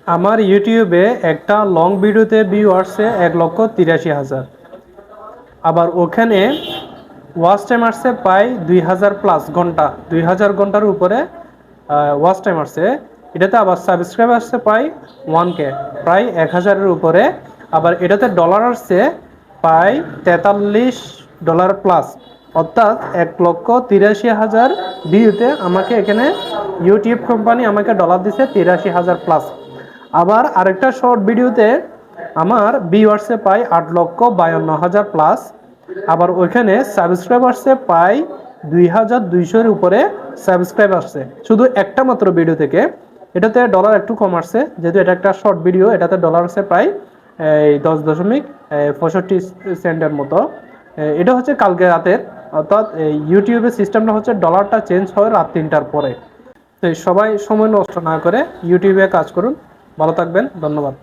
আমার ইউটিউবে একটা লং ভিডিওতে ভিউ আসছে 1,83,000। আবার ওখানে ওয়াচ টাইম আসছে প্রায় 2,000 প্লাস ঘন্টা, 2,000 ঘন্টার উপরে ওয়াচ টাইম আসছে। এটাতে আবার সাবস্ক্রাইব আসছে প্রায় 1K, প্রায় 1,000-এর উপরে। আবার এটাতে ডলার আসছে প্রায় $43 প্লাস, অর্থাৎ 1,83,000 ভিউতে আমাকে এখানে ইউটিউব কোম্পানি আমাকে ডলার দিছে 83,000 প্লাস। আবার আরেকটা শর্ট ভিডিওতে আমার ভিউ আসছে প্রায় 8,52,000 প্লাস। আবার ওইখানে সাবস্ক্রাইব আসছে প্রায় 2,200-এর উপরে সাবস্ক্রাইব আসছে শুধু একটা মাত্র ভিডিও থেকে। এটাতে ডলার একটু কম আসছে, যেহেতু এটা একটা শর্ট ভিডিও। এটাতে ডলার আছে প্রায় 10.65 সেন্টের মতো। এটা হচ্ছে কালকে রাতের, অর্থাৎ ইউটিউবের সিস্টেমটা হচ্ছে ডলারটা চেঞ্জ হয় রাত 3টার পরে। তো সবাই সময় নষ্ট না করে ইউটিউবে কাজ করুন। ভালো থাকবেন, ধন্যবাদ।